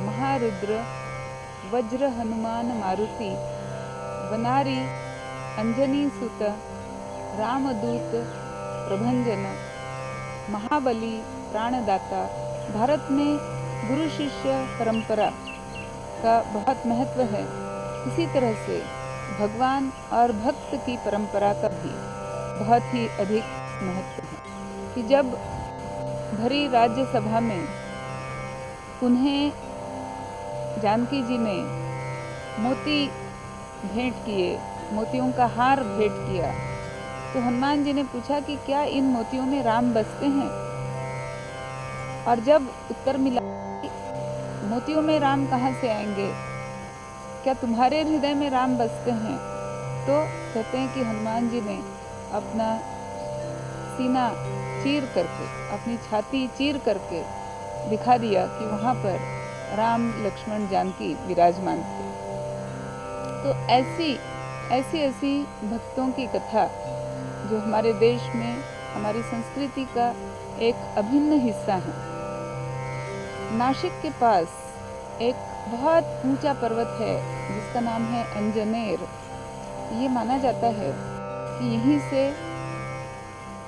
महारुद्र वज्र हनुमान मारुति वनारी अंजनी सुत रामदूत प्रभंजन महाबली प्राणदाता। भारत में गुरु शिष्य परंपरा का बहुत महत्व है। इसी तरह से भगवान और भक्त की परंपरा का भी बहुत ही अधिक महत्व है कि जब भरी राज्यसभा में उन्हें जानकी जी ने मोती भेंट किए, मोतियों का हार भेंट किया, तो हनुमान जी ने पूछा कि क्या इन मोतियों में राम बसते हैं? और जब उत्तर मिला मोतियों में राम कहाँ से आएंगे, क्या तुम्हारे हृदय में राम बसते हैं? तो कहते हैं कि हनुमान जी ने अपना सीना चीर करके, अपनी छाती चीर करके दिखा दिया कि वहाँ पर राम लक्ष्मण जानकी विराजमान थे। तो ऐसी भक्तों की कथा जो हमारे देश में हमारी संस्कृति का एक अभिन्न हिस्सा है। नासिक के पास एक बहुत ऊंचा पर्वत है जिसका नाम है अंजनेर। ये माना जाता है कि यहीं से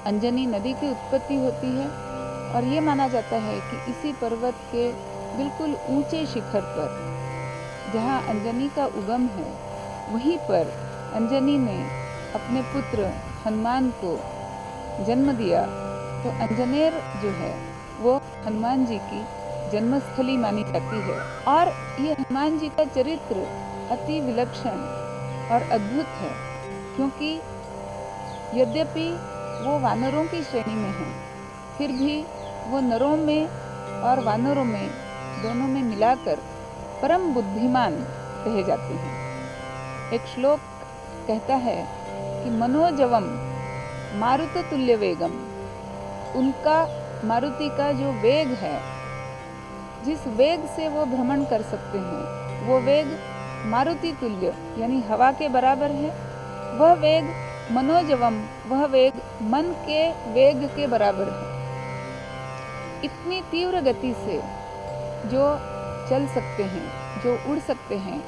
अंजनी नदी की उत्पत्ति होती है और ये माना जाता है कि इसी पर्वत के बिल्कुल ऊंचे शिखर पर जहाँ अंजनी का उगम है, वहीं पर अंजनी ने अपने पुत्र हनुमान को जन्म दिया। तो अंजनेर जो है वो हनुमान जी की जन्मस्थली मानी जाती है। और ये हनुमान जी का चरित्र अति विलक्षण और अद्भुत है, क्योंकि यद्यपि वो वानरों की श्रेणी में हैं, फिर भी वो नरों में और वानरों में दोनों में मिलाकर परम बुद्धिमान कहे जाते हैं। एक श्लोक कहता है कि मनोजवम मारुत तुल्य वेगम, उनका मारुति का जो वेग है, जिस वेग से वो भ्रमण कर सकते हैं, वो वेग मारुति तुल्य यानी हवा के बराबर है। वह वेग मनोजवम, वह वेग मन के वेग के बराबर है। इतनी तीव्र गति से जो चल सकते हैं, जो उड़ सकते हैं,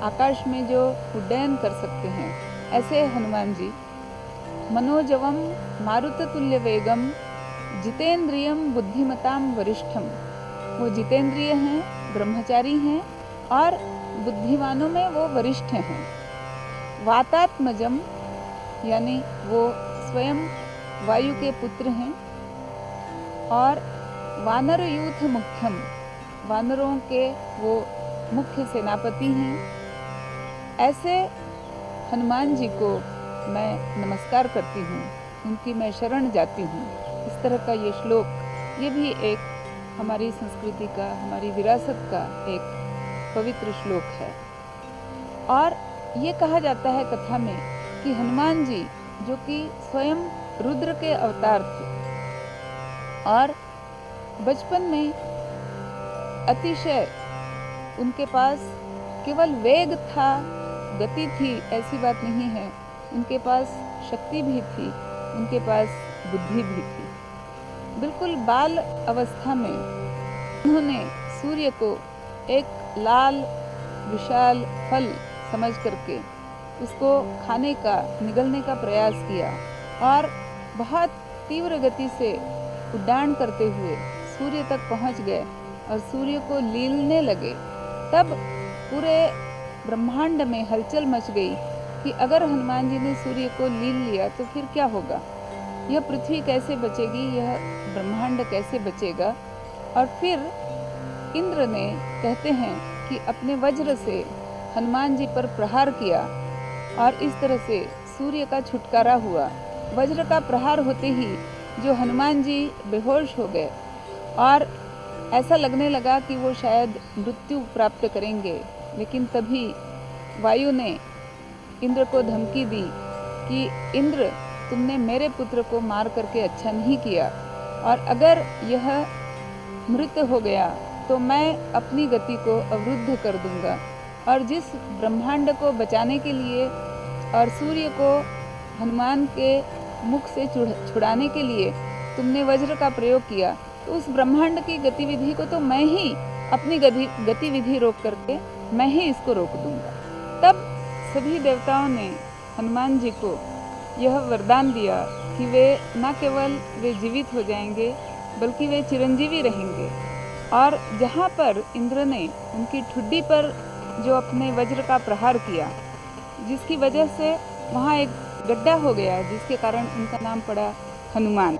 आकाश में जो उड्डयन कर सकते हैं, ऐसे हनुमान जी मनोजवम मारुत तुल्य वेगम जितेंद्रियम बुद्धिमताम वरिष्ठम, वो जितेंद्रिय हैं, ब्रह्मचारी हैं और बुद्धिमानों में वो वरिष्ठ हैं। वातात्मजम यानी वो स्वयं वायु के पुत्र हैं और वानर यूथ मुख्यम, वानरों के वो मुख्य सेनापति हैं। ऐसे हनुमान जी को मैं नमस्कार करती हूँ, उनकी मैं शरण जाती हूँ। इस तरह का ये श्लोक, ये भी एक हमारी संस्कृति का, हमारी विरासत का एक पवित्र श्लोक है। और ये कहा जाता है कथा में कि हनुमान जी जो कि स्वयं रुद्र के अवतार थे और बचपन में अतिशय उनके पास केवल वेग था, गति थी, ऐसी बात नहीं है, उनके पास शक्ति भी थी, उनके पास बुद्धि भी थी। बिल्कुल बाल अवस्था में उन्होंने सूर्य को एक लाल विशाल फल समझ करके उसको खाने का, निगलने का प्रयास किया और बहुत तीव्र गति से उड्डान करते हुए सूर्य तक पहुंच गए और सूर्य को लीलने लगे। तब पूरे ब्रह्मांड में हलचल मच गई कि अगर हनुमान जी ने सूर्य को लील लिया तो फिर क्या होगा, यह पृथ्वी कैसे बचेगी, यह ब्रह्मांड कैसे बचेगा। और फिर इंद्र ने, कहते हैं कि अपने वज्र से हनुमान जी पर प्रहार किया और इस तरह से सूर्य का छुटकारा हुआ। वज्र का प्रहार होते ही जो हनुमान जी बेहोश हो गए और ऐसा लगने लगा कि वो शायद मृत्यु प्राप्त करेंगे। लेकिन तभी वायु ने इंद्र को धमकी दी कि इंद्र, तुमने मेरे पुत्र को मार करके अच्छा नहीं किया और अगर यह मृत हो गया तो मैं अपनी गति को अवरुद्ध कर दूंगा। और जिस ब्रह्मांड को बचाने के लिए और सूर्य को हनुमान के मुख से छुड़ाने के लिए तुमने वज्र का प्रयोग किया, तो उस ब्रह्मांड की गतिविधि को तो मैं ही अपनी गतिविधि रोक करके मैं ही इसको रोक दूंगा। तब सभी देवताओं ने हनुमान जी को यह वरदान दिया कि वे न केवल वे जीवित हो जाएंगे बल्कि वे चिरंजीवी रहेंगे। और जहाँ पर इंद्र ने उनकी ठुड्डी पर जो अपने वज्र का प्रहार किया, जिसकी वजह से वहाँ एक गड्ढा हो गया, जिसके कारण उनका नाम पड़ा हनुमान।